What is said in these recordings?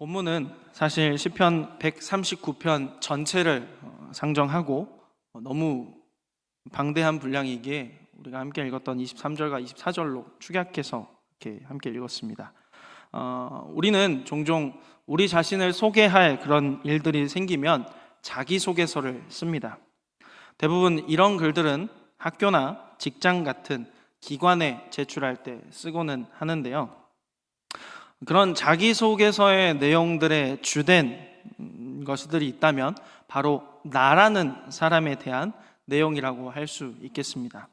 본문은 사실 시편 139편 전체를 상정하고 너무 방대한 분량이기에 우리가 함께 읽었던 23절과 24절로 축약해서 이렇게 함께 읽었습니다. 우리는 종종 우리 자신을 소개할 그런 일들이 생기면 자기소개서를 씁니다. 대부분 이런 글들은 학교나 직장 같은 기관에 제출할 때 쓰고는 하는데요. 그런 자기소개서의 내용들의 주된 것들이 있다면 바로 나라는 사람에 대한 내용이라고 할 수 있겠습니다.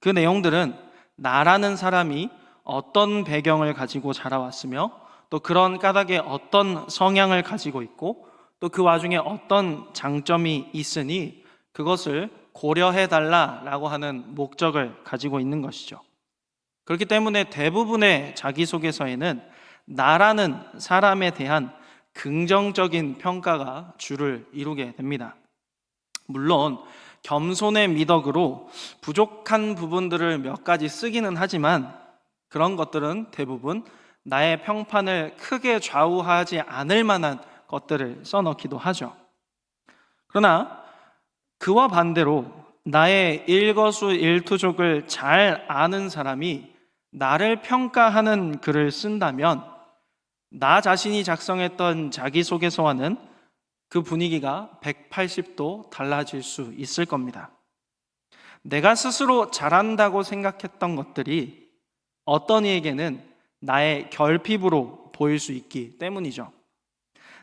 그 내용들은 나라는 사람이 어떤 배경을 가지고 자라왔으며 또 그런 까닭에 어떤 성향을 가지고 있고 또 그 와중에 어떤 장점이 있으니 그것을 고려해달라라고 하는 목적을 가지고 있는 것이죠. 그렇기 때문에 대부분의 자기소개서에는 나라는 사람에 대한 긍정적인 평가가 주를 이루게 됩니다. 물론 겸손의 미덕으로 부족한 부분들을 몇 가지 쓰기는 하지만 그런 것들은 대부분 나의 평판을 크게 좌우하지 않을 만한 것들을 써넣기도 하죠. 그러나 그와 반대로 나의 일거수일투족을 잘 아는 사람이 나를 평가하는 글을 쓴다면 나 자신이 작성했던 자기소개서와는 그 분위기가 180도 달라질 수 있을 겁니다. 내가 스스로 잘한다고 생각했던 것들이 어떤 이에게는 나의 결핍으로 보일 수 있기 때문이죠.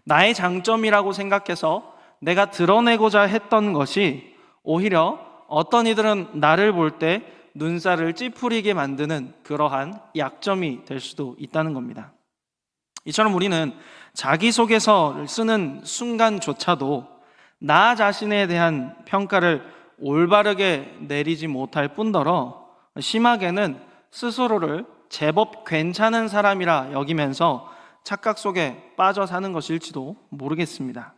나의 장점이라고 생각해서 내가 드러내고자 했던 것이 오히려 어떤 이들은 나를 볼 때 눈살을 찌푸리게 만드는 그러한 약점이 될 수도 있다는 겁니다. 이처럼 우리는 자기소개서를 쓰는 순간조차도 나 자신에 대한 평가를 올바르게 내리지 못할 뿐더러 심하게는 스스로를 제법 괜찮은 사람이라 여기면서 착각 속에 빠져 사는 것일지도 모르겠습니다.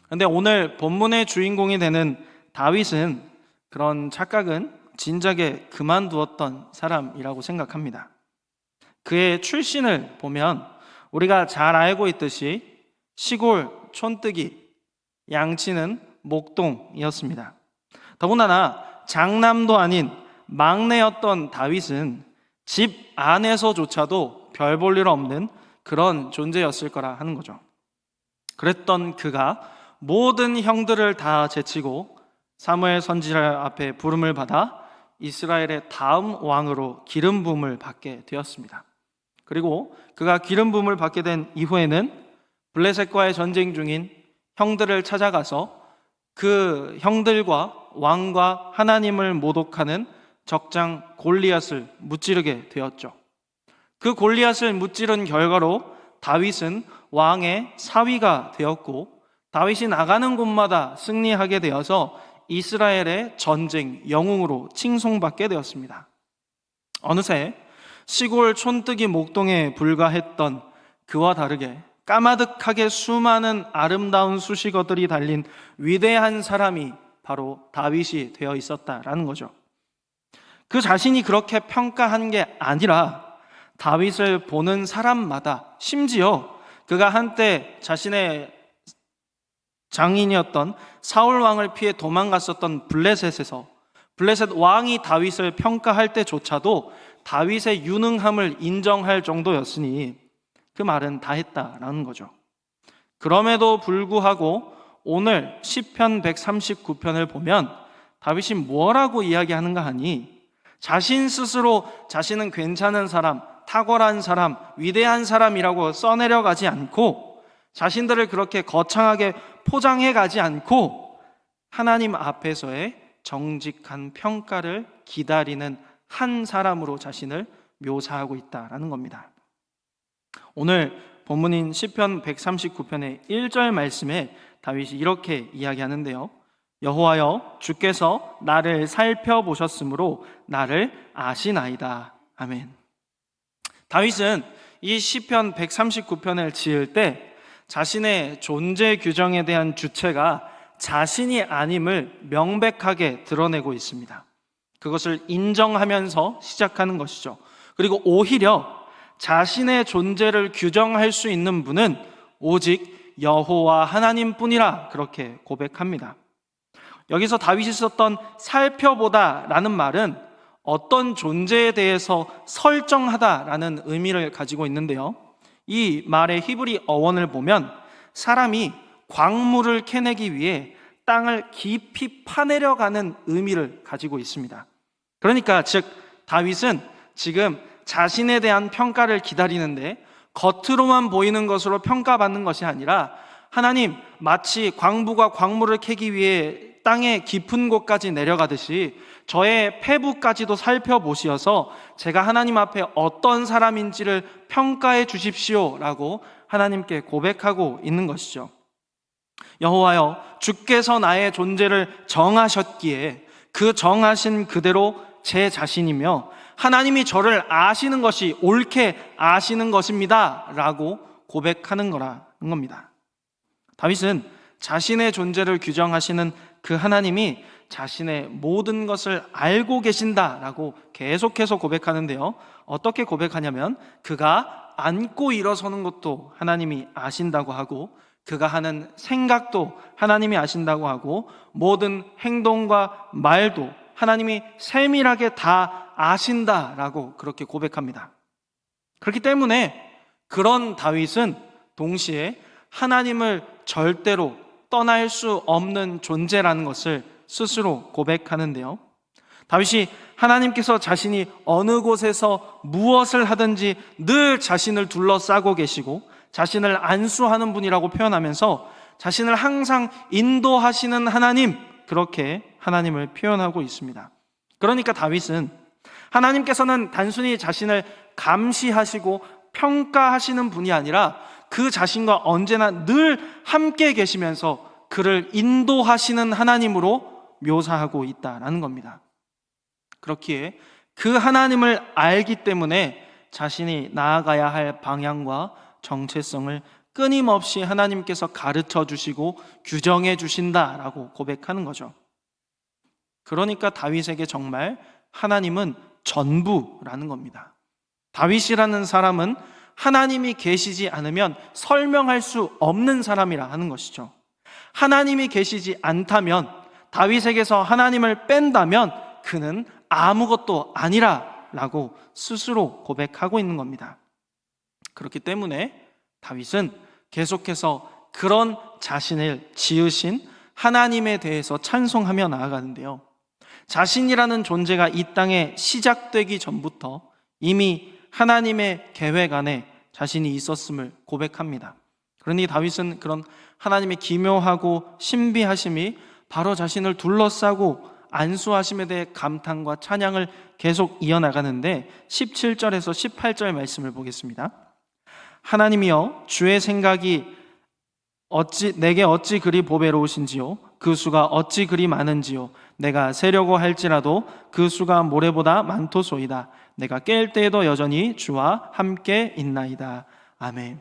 그런데 오늘 본문의 주인공이 되는 다윗은 그런 착각은 진작에 그만두었던 사람이라고 생각합니다. 그의 출신을 보면 우리가 잘 알고 있듯이 시골 촌뜨기, 양치는 목동이었습니다. 더군다나 장남도 아닌 막내였던 다윗은 집 안에서조차도 별 볼 일 없는 그런 존재였을 거라 하는 거죠. 그랬던 그가 모든 형들을 다 제치고 사무엘 선지자 앞에 부름을 받아 이스라엘의 다음 왕으로 기름 부음을 받게 되었습니다. 그리고 그가 기름 부음을 받게 된 이후에는 블레셋과의 전쟁 중인 형들을 찾아가서 그 형들과 왕과 하나님을 모독하는 적장 골리앗을 무찌르게 되었죠. 그 골리앗을 무찌른 결과로 다윗은 왕의 사위가 되었고 다윗이 나가는 곳마다 승리하게 되어서 이스라엘의 전쟁 영웅으로 칭송받게 되었습니다. 어느새 시골 촌뜨기 목동에 불과했던 그와 다르게 까마득하게 수많은 아름다운 수식어들이 달린 위대한 사람이 바로 다윗이 되어 있었다라는 거죠. 그 자신이 그렇게 평가한 게 아니라 다윗을 보는 사람마다 심지어 그가 한때 자신의 장인이었던 사울 왕을 피해 도망갔었던 블레셋에서 블레셋 왕이 다윗을 평가할 때조차도 다윗의 유능함을 인정할 정도였으니 그 말은 다 했다라는 거죠. 그럼에도 불구하고 오늘 시편 139편을 보면 다윗이 뭐라고 이야기하는가 하니 자신 스스로 자신은 괜찮은 사람, 탁월한 사람, 위대한 사람이라고 써내려가지 않고 자신들을 그렇게 거창하게 포장해가지 않고 하나님 앞에서의 정직한 평가를 기다리는 한 사람으로 자신을 묘사하고 있다라는 겁니다. 오늘 본문인 시편 139편의 1절 말씀에 다윗이 이렇게 이야기하는데요. 여호와여 주께서 나를 살펴보셨으므로 나를 아시나이다. 아멘. 다윗은 이 시편 139편을 지을 때 자신의 존재 규정에 대한 주체가 자신이 아님을 명백하게 드러내고 있습니다. 그것을 인정하면서 시작하는 것이죠. 그리고 오히려 자신의 존재를 규정할 수 있는 분은 오직 여호와 하나님뿐이라 그렇게 고백합니다. 여기서 다윗이 썼던 살펴보다 라는 말은 어떤 존재에 대해서 설정하다 라는 의미를 가지고 있는데요, 이 말의 히브리 어원을 보면 사람이 광물을 캐내기 위해 땅을 깊이 파내려가는 의미를 가지고 있습니다. 그러니까 즉 다윗은 지금 자신에 대한 평가를 기다리는데 겉으로만 보이는 것으로 평가받는 것이 아니라, 하나님, 마치 광부가 광물을 캐기 위해 땅의 깊은 곳까지 내려가듯이 저의 폐부까지도 살펴보시어서 제가 하나님 앞에 어떤 사람인지를 평가해 주십시오 라고 하나님께 고백하고 있는 것이죠. 여호와여, 주께서 나의 존재를 정하셨기에 그 정하신 그대로 제 자신이며 하나님이 저를 아시는 것이 옳게 아시는 것입니다 라고 고백하는 거라는 겁니다. 다윗은 자신의 존재를 규정하시는 그 하나님이 자신의 모든 것을 알고 계신다라고 계속해서 고백하는데요, 어떻게 고백하냐면 그가 앉고 일어서는 것도 하나님이 아신다고 하고, 그가 하는 생각도 하나님이 아신다고 하고, 모든 행동과 말도 하나님이 세밀하게 다 아신다라고 그렇게 고백합니다. 그렇기 때문에 그런 다윗은 동시에 하나님을 절대로 떠날 수 없는 존재라는 것을 스스로 고백하는데요, 다윗이 하나님께서 자신이 어느 곳에서 무엇을 하든지 늘 자신을 둘러싸고 계시고 자신을 안수하는 분이라고 표현하면서 자신을 항상 인도하시는 하나님, 그렇게 하나님을 표현하고 있습니다. 그러니까 다윗은 하나님께서는 단순히 자신을 감시하시고 평가하시는 분이 아니라 그 자신과 언제나 늘 함께 계시면서 그를 인도하시는 하나님으로 묘사하고 있다라는 겁니다. 그렇기에 그 하나님을 알기 때문에 자신이 나아가야 할 방향과 정체성을 끊임없이 하나님께서 가르쳐 주시고 규정해 주신다라고 고백하는 거죠. 그러니까 다윗에게 정말 하나님은 전부라는 겁니다. 다윗이라는 사람은 하나님이 계시지 않으면 설명할 수 없는 사람이라 하는 것이죠. 하나님이 계시지 않다면, 다윗에게서 하나님을 뺀다면 그는 아무것도 아니라라고 스스로 고백하고 있는 겁니다. 그렇기 때문에 다윗은 계속해서 그런 자신을 지으신 하나님에 대해서 찬송하며 나아가는데요, 자신이라는 존재가 이 땅에 시작되기 전부터 이미 하나님의 계획 안에 자신이 있었음을 고백합니다. 그러니 다윗은 그런 하나님의 기묘하고 신비하심이 바로 자신을 둘러싸고 안수하심에 대해 감탄과 찬양을 계속 이어나가는데 17절에서 18절 말씀을 보겠습니다. 하나님이여, 주의 생각이 내게 어찌 그리 보배로우신지요, 그 수가 어찌 그리 많은지요, 내가 세려고 할지라도 그 수가 모래보다 많도소이다. 내가 깰 때에도 여전히 주와 함께 있나이다. 아멘.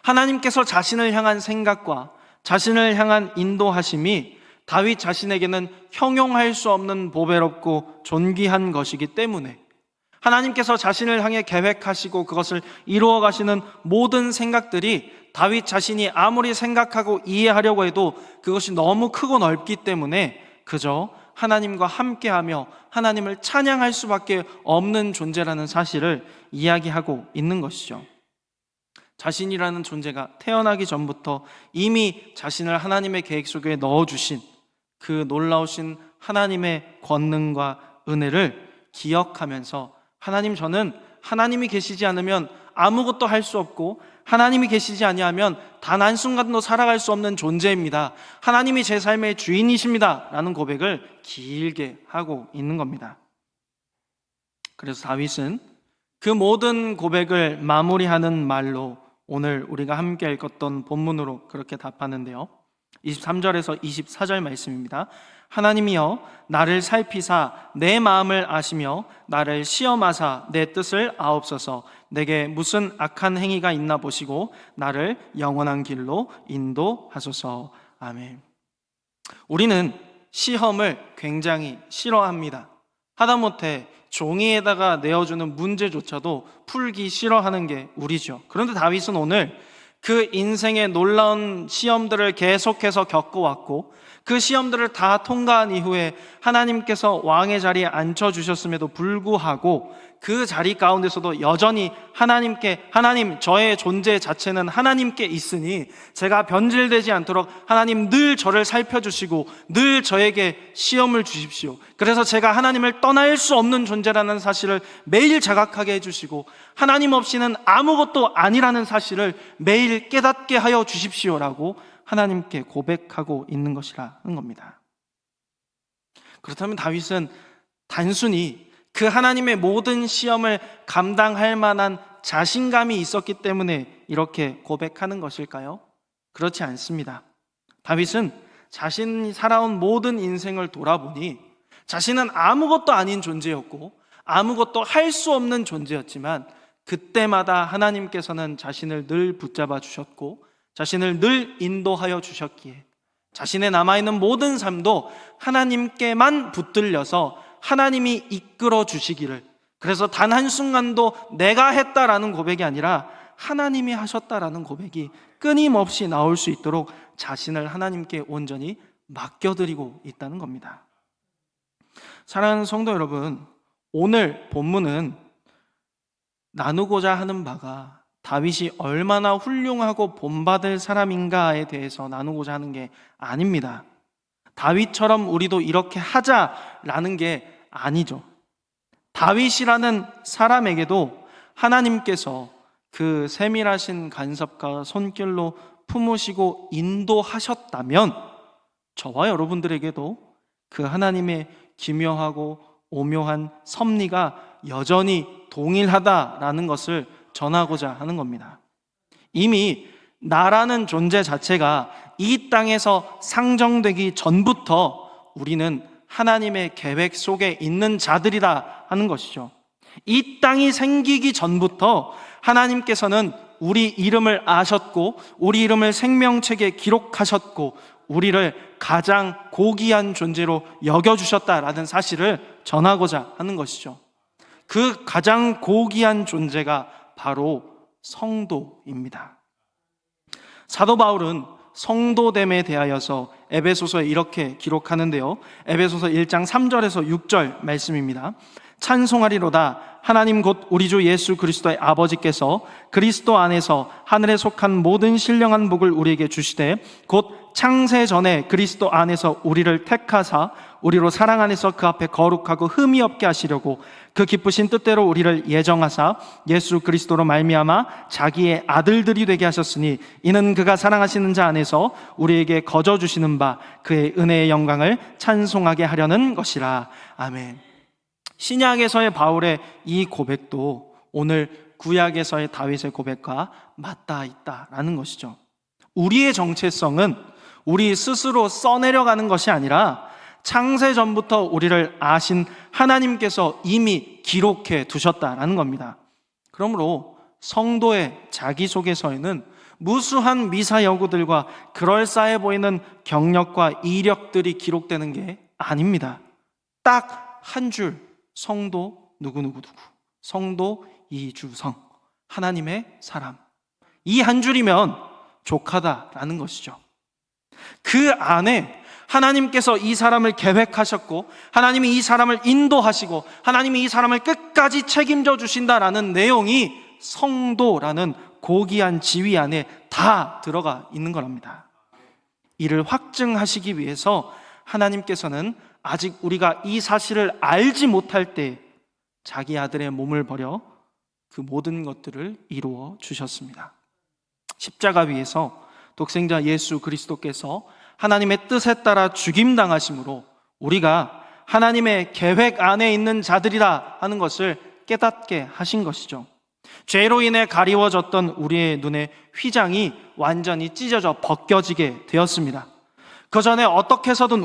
하나님께서 자신을 향한 생각과 자신을 향한 인도하심이 다윗 자신에게는 형용할 수 없는 보배롭고 존귀한 것이기 때문에 하나님께서 자신을 향해 계획하시고 그것을 이루어 가시는 모든 생각들이 다윗 자신이 아무리 생각하고 이해하려고 해도 그것이 너무 크고 넓기 때문에 그저 하나님과 함께하며 하나님을 찬양할 수밖에 없는 존재라는 사실을 이야기하고 있는 것이죠. 자신이라는 존재가 태어나기 전부터 이미 자신을 하나님의 계획 속에 넣어주신 그 놀라우신 하나님의 권능과 은혜를 기억하면서, 하나님, 저는 하나님이 계시지 않으면 아무것도 할 수 없고 하나님이 계시지 아니하면 단 한순간도 살아갈 수 없는 존재입니다. 하나님이 제 삶의 주인이십니다 라는 고백을 길게 하고 있는 겁니다. 그래서 다윗은 그 모든 고백을 마무리하는 말로 오늘 우리가 함께 읽었던 본문으로 그렇게 답하는데요, 23절에서 24절 말씀입니다. 하나님이여, 나를 살피사 내 마음을 아시며 나를 시험하사 내 뜻을 아옵소서. 내게 무슨 악한 행위가 있나 보시고 나를 영원한 길로 인도하소서. 아멘. 우리는 시험을 굉장히 싫어합니다. 하다못해 종이에다가 내어주는 문제조차도 풀기 싫어하는 게 우리죠. 그런데 다윗은 오늘 그 인생의 놀라운 시험들을 계속해서 겪어왔고 그 시험들을 다 통과한 이후에 하나님께서 왕의 자리에 앉혀주셨음에도 불구하고 그 자리 가운데서도 여전히 하나님께, 하나님, 저의 존재 자체는 하나님께 있으니 제가 변질되지 않도록 하나님 늘 저를 살펴주시고 늘 저에게 시험을 주십시오. 그래서 제가 하나님을 떠날 수 없는 존재라는 사실을 매일 자각하게 해주시고 하나님 없이는 아무것도 아니라는 사실을 매일 깨닫게 하여 주십시오라고 하나님께 고백하고 있는 것이라는 겁니다. 그렇다면 다윗은 단순히 그 하나님의 모든 시험을 감당할 만한 자신감이 있었기 때문에 이렇게 고백하는 것일까요? 그렇지 않습니다. 다윗은 자신이 살아온 모든 인생을 돌아보니 자신은 아무것도 아닌 존재였고 아무것도 할 수 없는 존재였지만 그때마다 하나님께서는 자신을 늘 붙잡아 주셨고 자신을 늘 인도하여 주셨기에 자신의 남아있는 모든 삶도 하나님께만 붙들려서 하나님이 이끌어 주시기를, 그래서 단 한순간도 내가 했다라는 고백이 아니라 하나님이 하셨다라는 고백이 끊임없이 나올 수 있도록 자신을 하나님께 온전히 맡겨드리고 있다는 겁니다. 사랑하는 성도 여러분, 오늘 본문은 나누고자 하는 바가 다윗이 얼마나 훌륭하고 본받을 사람인가에 대해서 나누고자 하는 게 아닙니다. 다윗처럼 우리도 이렇게 하자라는 게 아니죠. 다윗이라는 사람에게도 하나님께서 그 세밀하신 간섭과 손길로 품으시고 인도하셨다면 저와 여러분들에게도 그 하나님의 기묘하고 오묘한 섭리가 여전히 동일하다라는 것을 전하고자 하는 겁니다. 이미 나라는 존재 자체가 이 땅에서 상정되기 전부터 우리는 하나님의 계획 속에 있는 자들이라 하는 것이죠. 이 땅이 생기기 전부터 하나님께서는 우리 이름을 아셨고 우리 이름을 생명책에 기록하셨고 우리를 가장 고귀한 존재로 여겨주셨다라는 사실을 전하고자 하는 것이죠. 그 가장 고귀한 존재가 바로 성도입니다. 사도 바울은 성도됨에 대하여서 에베소서에 이렇게 기록하는데요, 에베소서 1장 3절에서 6절 말씀입니다. 찬송하리로다 하나님 곧 우리 주 예수 그리스도의 아버지께서 그리스도 안에서 하늘에 속한 모든 신령한 복을 우리에게 주시되 곧 창세 전에 그리스도 안에서 우리를 택하사 우리로 사랑 안에서 그 앞에 거룩하고 흠이 없게 하시려고 그 기쁘신 뜻대로 우리를 예정하사 예수 그리스도로 말미암아 자기의 아들들이 되게 하셨으니 이는 그가 사랑하시는 자 안에서 우리에게 거저 주시는 바 그의 은혜의 영광을 찬송하게 하려는 것이라. 아멘. 신약에서의 바울의 이 고백도 오늘 구약에서의 다윗의 고백과 맞닿아 있다라는 것이죠. 우리의 정체성은 우리 스스로 써내려가는 것이 아니라 창세 전부터 우리를 아신 하나님께서 이미 기록해 두셨다라는 겁니다. 그러므로 성도의 자기소개서에는 무수한 미사여구들과 그럴싸해 보이는 경력과 이력들이 기록되는 게 아닙니다. 딱 한 줄, 성도 누구누구, 성도 이주성, 하나님의 사람, 이 한 줄이면 족하다라는 것이죠. 그 안에 하나님께서 이 사람을 계획하셨고 하나님이 이 사람을 인도하시고 하나님이 이 사람을 끝까지 책임져 주신다라는 내용이 성도라는 고귀한 지위 안에 다 들어가 있는 거랍니다. 이를 확증하시기 위해서 하나님께서는 아직 우리가 이 사실을 알지 못할 때 자기 아들의 몸을 버려 그 모든 것들을 이루어 주셨습니다. 십자가 위에서 독생자 예수 그리스도께서 하나님의 뜻에 따라 죽임당하심으로 우리가 하나님의 계획 안에 있는 자들이라 하는 것을 깨닫게 하신 것이죠. 죄로 인해 가리워졌던 우리의 눈의 휘장이 완전히 찢어져 벗겨지게 되었습니다. 그 전에 어떻게 해서든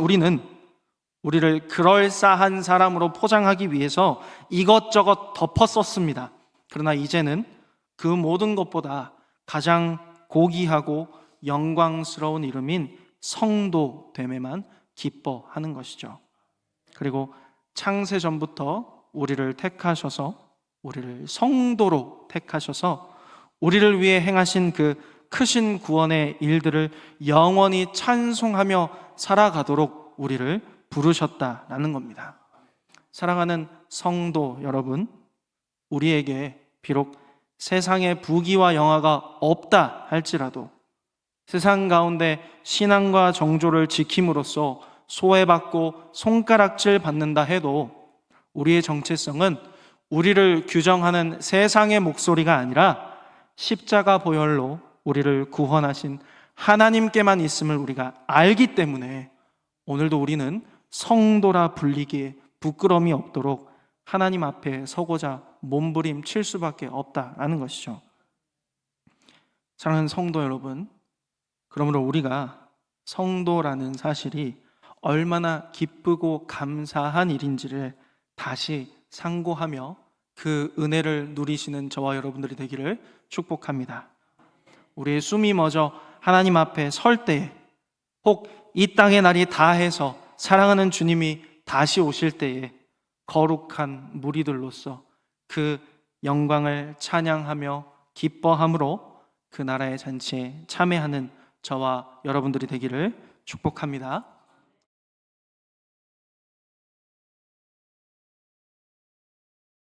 우리를 그럴싸한 사람으로 포장하기 위해서 이것저것 덮었었습니다. 그러나 이제는 그 모든 것보다 가장 고귀하고 영광스러운 이름인 성도됨에만 기뻐하는 것이죠. 그리고 창세 전부터 우리를 택하셔서 우리를 성도로 택하셔서 우리를 위해 행하신 그 크신 구원의 일들을 영원히 찬송하며 살아가도록 우리를 부르셨다라는 겁니다. 사랑하는 성도 여러분, 우리에게 비록 세상에 부귀와 영화가 없다 할지라도 세상 가운데 신앙과 정조를 지킴으로써 소외받고 손가락질 받는다 해도 우리의 정체성은 우리를 규정하는 세상의 목소리가 아니라 십자가 보혈로 우리를 구원하신 하나님께만 있음을 우리가 알기 때문에 오늘도 우리는 성도라 불리기에 부끄러움이 없도록 하나님 앞에 서고자 몸부림칠 수밖에 없다라는 것이죠. 사랑하는 성도 여러분, 그러므로 우리가 성도라는 사실이 얼마나 기쁘고 감사한 일인지를 다시 상고하며 그 은혜를 누리시는 저와 여러분들이 되기를 축복합니다. 우리의 숨이 멎어 하나님 앞에 설 때에, 혹 이 땅의 날이 다해서 사랑하는 주님이 다시 오실 때에 거룩한 무리들로서 그 영광을 찬양하며 기뻐함으로 그 나라의 잔치에 참여하는 저와 여러분들이 되기를 축복합니다.